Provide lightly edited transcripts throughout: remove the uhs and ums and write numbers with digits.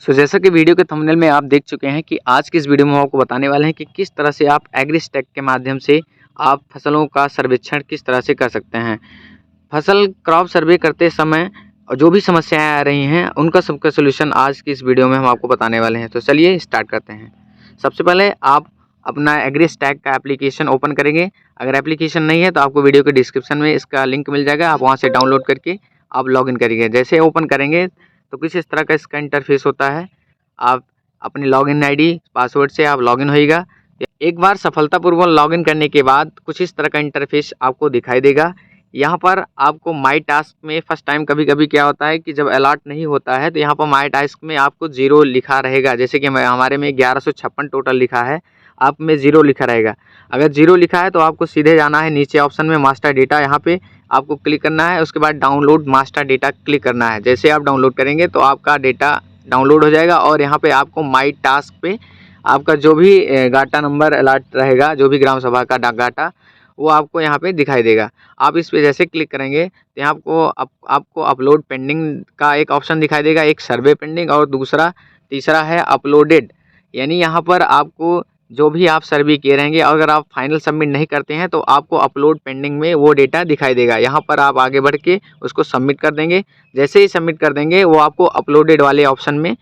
जैसा कि वीडियो के थंबनेल में आप देख चुके हैं कि आज की इस वीडियो में हम आपको बताने वाले हैं कि किस तरह से आप एग्रीस्टैक के माध्यम से आप फसलों का सर्वेक्षण किस तरह से कर सकते हैं। फसल क्रॉप सर्वे करते समय जो भी समस्याएं आ रही हैं उनका सबका सलूशन आज की इस वीडियो में हम आपको बताने वाले हैं। तो चलिए स्टार्ट करते हैं। सबसे पहले आप अपना एग्रीस्टैक का एप्लीकेशन ओपन करेंगे। अगर एप्लीकेशन नहीं है तो आपको वीडियो के डिस्क्रिप्शन में इसका लिंक मिल जाएगा, आप वहां से डाउनलोड करके आप लॉगिन करिए। जैसे ओपन करेंगे तो कुछ इस तरह का इसका इंटरफेस होता है। आप अपनी लॉगिन आईडी पासवर्ड से आप लॉगिन होइएगा। एक बार सफलतापूर्वक लॉगिन करने के बाद कुछ इस तरह का इंटरफेस आपको दिखाई देगा। यहाँ पर आपको माई टास्क में फर्स्ट टाइम कभी कभी क्या होता है कि जब अलर्ट नहीं होता है तो यहाँ पर माई टास्क में आपको 0 लिखा रहेगा। जैसे कि हमारे में 1156 टोटल लिखा है, आप में 0 लिखा रहेगा। अगर 0 लिखा है तो आपको सीधे जाना है नीचे ऑप्शन में मास्टर डेटा, यहाँ पे आपको क्लिक करना है। उसके बाद डाउनलोड मास्टर डेटा क्लिक करना है। जैसे आप डाउनलोड करेंगे तो आपका डेटा डाउनलोड हो जाएगा और यहाँ पे आपको माई टास्क पे आपका जो भी गाटा नंबर अलर्ट रहेगा, जो भी ग्राम सभा का गाटा, वो आपको यहाँ पे दिखाई देगा। आप इस पे जैसे क्लिक करेंगे तो यहाँ आपको अपलोड पेंडिंग का एक ऑप्शन दिखाई देगा, एक सर्वे पेंडिंग और तीसरा है अपलोडेड। यानी यहाँ पर आपको जो भी आप सर्वे किए रहेंगे, अगर आप फाइनल सबमिट नहीं करते हैं तो आपको अपलोड पेंडिंग में वो डेटा दिखाई देगा। यहाँ पर आप आगे बढ़ के उसको सबमिट कर देंगे। जैसे ही सबमिट कर देंगे वो आपको अपलोडेड वाले ऑप्शन में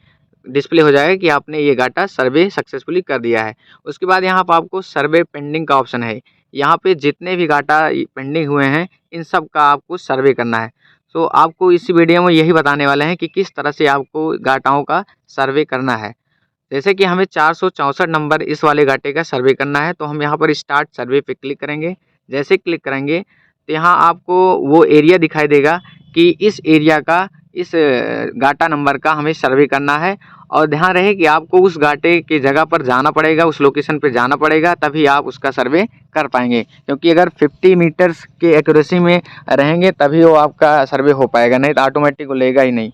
डिस्प्ले हो जाएगा कि आपने ये गाटा सर्वे सक्सेसफुली कर दिया है। उसके बाद यहाँ पर आपको सर्वे पेंडिंग का ऑप्शन है। यहाँ पे जितने भी गाटा पेंडिंग हुए हैं इन सब का आपको सर्वे करना है। तो आपको इसी वीडियो में यही बताने वाले हैं कि किस तरह से आपको गाटाओं का सर्वे करना है। जैसे कि हमें 464 नंबर इस वाले गाटे का सर्वे करना है तो हम यहाँ पर स्टार्ट सर्वे पे क्लिक करेंगे। जैसे क्लिक करेंगे तो यहाँ आपको वो एरिया दिखाई देगा कि इस एरिया का इस गाटा नंबर का हमें सर्वे करना है। और ध्यान रहे कि आपको उस गाटे की जगह पर जाना पड़ेगा, उस लोकेशन पे जाना पड़ेगा, तभी आप उसका सर्वे कर पाएंगे। क्योंकि अगर 50 मीटर्स के एक्यूरेसी में रहेंगे तभी वो आपका सर्वे हो पाएगा, नहीं तो ऑटोमेटिक वो लेगा ही नहीं।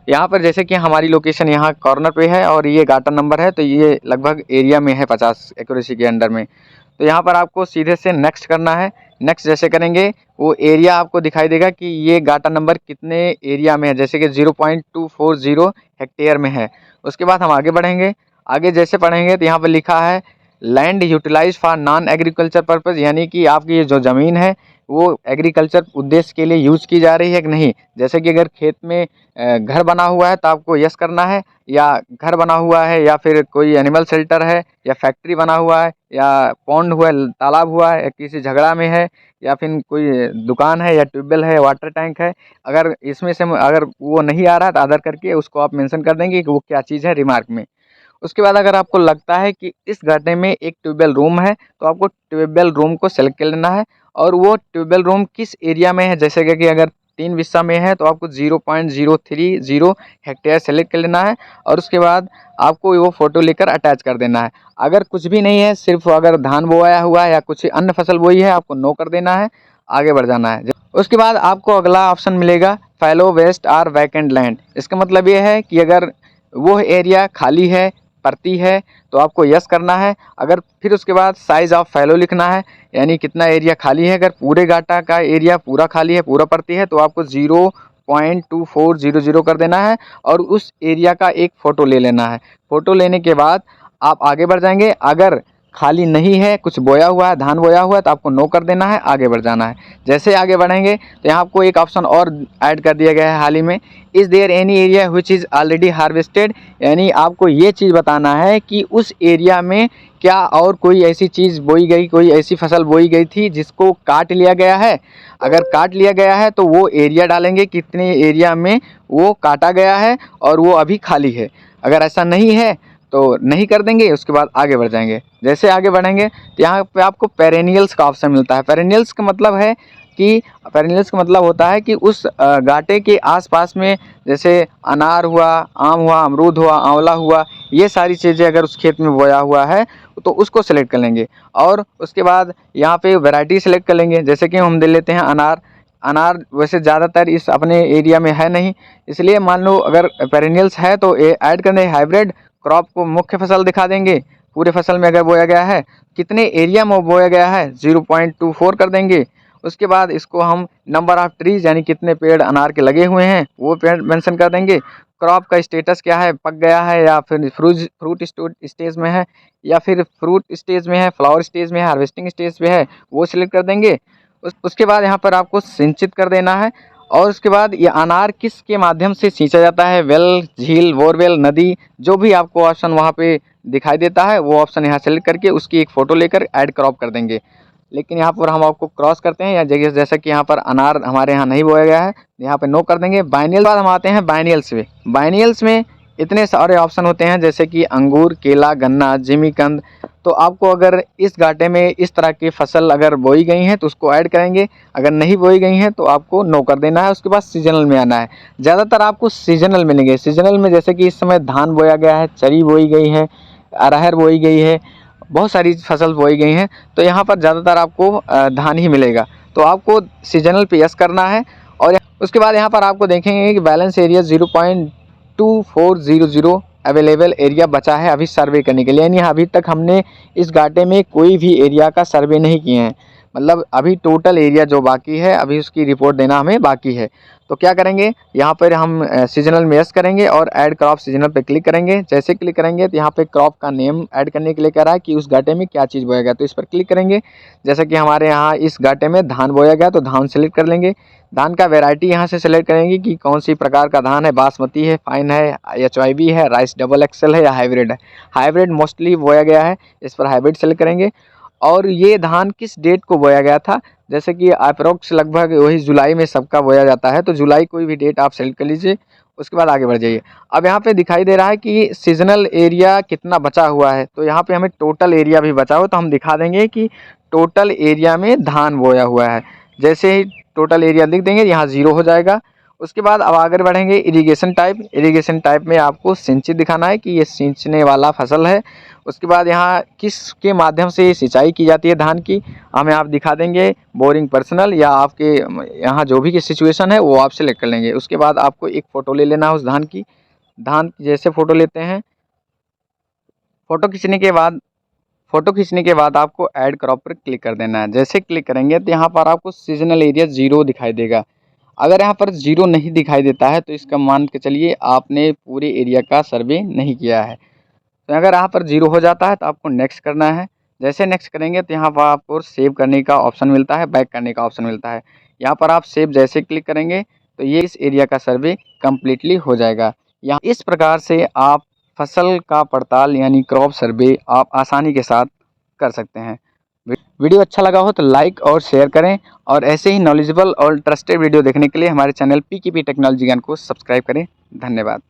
यहाँ पर जैसे कि हमारी लोकेशन यहाँ कॉर्नर पे है और ये गाटा नंबर है तो ये लगभग एरिया में है 50 एक्यूरेसी के अंडर में। तो यहाँ पर आपको सीधे से नेक्स्ट करना है। नेक्स्ट जैसे करेंगे वो एरिया आपको दिखाई देगा कि ये गाटा नंबर कितने एरिया में है, जैसे कि 0.240 हेक्टेयर में है। उसके बाद हम आगे बढ़ेंगे। आगे जैसे पढ़ेंगे तो यहाँ पर लिखा है land utilise for non agriculture purpose, यानी कि आपकी ये जो ज़मीन है वो एग्रीकल्चर उद्देश्य के लिए यूज़ की जा रही है कि नहीं। जैसे कि अगर खेत में घर बना हुआ है तो आपको यस करना है, या घर बना हुआ है, या फिर कोई एनिमल शेल्टर है, या फैक्ट्री बना हुआ है, या पॉन्ड हुआ है, तालाब हुआ है, या किसी झगड़ा में है, या फिर कोई दुकान है, या ट्यूबवेल है, वाटर टैंक है। अगर इसमें से अगर वो नहीं आ रहा है तो अदर करके उसको आप मेंशन कर देंगे कि वो क्या चीज़ है रिमार्क में। उसके बाद अगर आपको लगता है कि इस गाटे में एक ट्यूबवेल रूम है तो आपको ट्यूबवेल रूम को सेलेक्ट कर लेना है। और वो ट्यूबवेल रूम किस एरिया में है, जैसे कि अगर 3 बिस्सा में है तो आपको 0.030 हेक्टेयर सेलेक्ट कर लेना है। और उसके बाद आपको वो फ़ोटो लेकर अटैच कर देना है। अगर कुछ भी नहीं है, सिर्फ अगर धान बोया हुआ है या कुछ अन्य फसल बोई है, आपको नो कर देना है, आगे बढ़ जाना है। उसके बाद आपको अगला ऑप्शन मिलेगा फैलो वेस्ट आर वैकेंट लैंड। इसका मतलब ये है कि अगर वो एरिया खाली है, परती है, तो आपको यस करना है। अगर फिर उसके बाद साइज़ ऑफ फैलो लिखना है, यानी कितना एरिया खाली है। अगर पूरे गाटा का एरिया पूरा खाली है, पूरा परती है, तो आपको 0.2400 कर देना है और उस एरिया का एक फ़ोटो ले लेना है। फ़ोटो लेने के बाद आप आगे बढ़ जाएंगे। अगर खाली नहीं है, कुछ बोया हुआ है, धान बोया हुआ है, तो आपको नो कर देना है, आगे बढ़ जाना है। जैसे आगे बढ़ेंगे तो यहाँ आपको एक ऑप्शन और ऐड कर दिया गया है हाल ही में, is there any area which is already harvested, यानी आपको ये चीज़ बताना है कि उस एरिया में क्या और कोई ऐसी चीज़ बोई गई, कोई ऐसी फसल बोई गई थी जिसको काट लिया गया है। अगर काट लिया गया है तो वो एरिया डालेंगे कितने एरिया में वो काटा गया है और वो अभी खाली है। अगर ऐसा नहीं है तो नहीं कर देंगे, उसके बाद आगे बढ़ जाएंगे। जैसे आगे बढ़ेंगे तो यहाँ पे आपको पेरेनियल्स का ऑप्शन मिलता है। पेरेनियल्स का मतलब है कि पेरेनियल्स का मतलब होता है कि उस गाटे के आसपास में जैसे अनार हुआ, आम हुआ, अमरूद हुआ, आंवला हुआ, ये सारी चीज़ें अगर उस खेत में बोया हुआ है तो उसको सेलेक्ट कर लेंगे। और उसके बाद यहाँ पे वैरायटी सेलेक्ट कर लेंगे। जैसे कि हम दे लेते हैं अनार। अनार वैसे ज़्यादातर इस अपने एरिया में है नहीं, इसलिए मान लो अगर पेरेनियल्स है तो ये ऐड करने हाइब्रिड क्रॉप को मुख्य फसल दिखा देंगे। पूरे फसल में अगर बोया गया है, कितने एरिया में बोया गया है 0.24 कर देंगे। उसके बाद इसको हम नंबर ऑफ ट्रीज यानी कितने पेड़ अनार के लगे हुए हैं वो पेड़ मेंशन कर देंगे। क्रॉप का स्टेटस क्या है, पक गया है या फिर फ्रूट स्टेज में है या फिर फ्रूट स्टेज में है, फ्लावर स्टेज में है, हार्वेस्टिंग स्टेज पे है, वो सिलेक्ट कर देंगे। उसके बाद यहाँ पर आपको सिंचित कर देना है और उसके बाद ये अनार किसके माध्यम से सींचा जाता है, वेल, झील, बोरवेल, नदी, जो भी आपको ऑप्शन वहाँ पे दिखाई देता है वो ऑप्शन यहाँ सेलेक्ट करके उसकी एक फ़ोटो लेकर ऐड क्रॉप कर देंगे। लेकिन यहाँ पर हम आपको क्रॉस करते हैं या जगह जैसा कि यहाँ पर अनार हमारे यहाँ नहीं बोया गया है, यहाँ पे नो कर देंगे। बाइनियल बाद हम आते हैं बाइनियल्स में। बाइनियल्स में इतने सारे ऑप्शन होते हैं जैसे कि अंगूर, केला, गन्ना, जिमीकंद। तो आपको अगर इस घाटे में इस तरह की फसल अगर बोई गई हैं तो उसको ऐड करेंगे, अगर नहीं बोई गई हैं तो आपको नो कर देना है। उसके बाद सीजनल में आना है। ज़्यादातर आपको सीजनल मिलेंगे। सीजनल में जैसे कि इस समय धान बोया गया है, चरी बोई गई है, अरहर बोई गई है, बहुत सारी फसल बोई गई हैं, तो यहाँ पर ज़्यादातर आपको धान ही मिलेगा। तो आपको सीजनल पे यस करना है। और उसके बाद यहाँ पर आपको देखेंगे कि बैलेंस एरिया 0.2400 अवेलेबल एरिया बचा है अभी सर्वे करने के लिए, यानी अभी तक हमने इस घाटे में कोई भी एरिया का सर्वे नहीं किए हैं। मतलब अभी टोटल एरिया जो बाकी है अभी उसकी रिपोर्ट देना हमें बाकी है। तो क्या करेंगे, यहाँ पर हम सीजनल में यस करेंगे और ऐड क्रॉप सीजनल पे क्लिक करेंगे। जैसे क्लिक करेंगे तो यहाँ पे क्रॉप का नेम ऐड करने के लिए कह रहा है कि उस घाटे में क्या चीज़ बोया गया, तो इस पर क्लिक करेंगे। जैसे कि हमारे यहाँ इस घाटे में धान बोया गया तो धान सेलेक्ट कर लेंगे। धान का वैरायटी यहाँ से सेलेक्ट करेंगे कि कौन सी प्रकार का धान है, बासमती है, फाइन है, HYB है, राइस डबल एक्सल है या हाइब्रिड है। हाइब्रिड मोस्टली बोया गया है, इस पर हाइब्रिड सेलेक्ट करेंगे। और ये धान किस डेट को बोया गया था, जैसे कि अप्रोक्स लगभग वही जुलाई में सबका बोया जाता है, तो जुलाई कोई भी डेट आप सेलेक्ट कर लीजिए। उसके बाद आगे बढ़ जाइए। अब यहाँ पे दिखाई दे रहा है कि सीजनल एरिया कितना बचा हुआ है, तो यहाँ पे हमें टोटल एरिया भी बचा हो तो हम दिखा देंगे कि टोटल एरिया में धान बोया हुआ है। जैसे ही टोटल एरिया लिख देंगे यहाँ 0 हो जाएगा। उसके बाद अब आगे बढ़ेंगे इरिगेशन टाइप। इरिगेशन टाइप में आपको सिंचित दिखाना है कि ये सींचने वाला फसल है। उसके बाद यहाँ किसके माध्यम से सिंचाई की जाती है धान की, हमें आप दिखा देंगे, बोरिंग पर्सनल या आपके यहाँ जो भी की सिचुएशन है वो आप सेलेक्ट कर लेंगे। उसके बाद आपको एक फ़ोटो ले लेना है उस धान की। धान जैसे फ़ोटो लेते हैं, फ़ोटो खींचने के बाद आपको ऐड क्रॉप पर क्लिक कर देना है। जैसे क्लिक करेंगे तो यहाँ पर आपको सीजनल एरिया 0 दिखाई देगा। अगर यहाँ पर 0 नहीं दिखाई देता है तो इसका मान के चलिए आपने पूरे एरिया का सर्वे नहीं किया है। तो अगर यहाँ पर 0 हो जाता है तो आपको नेक्स्ट करना है। जैसे नेक्स्ट करेंगे तो यहाँ पर आपको सेव करने का ऑप्शन मिलता है, बैक करने का ऑप्शन मिलता है। यहाँ पर आप सेव जैसे क्लिक करेंगे तो ये इस एरिया का सर्वे कम्प्लीटली हो जाएगा। यहाँ इस प्रकार से आप फसल का पड़ताल यानी क्रॉप सर्वे आप आसानी के साथ कर सकते हैं। वीडियो अच्छा लगा हो तो लाइक और शेयर करें और ऐसे ही नॉलेजेबल और ट्रस्टेड वीडियो देखने के लिए हमारे चैनल PKP टेक्नोलॉजी ज्ञान को सब्सक्राइब करें। धन्यवाद।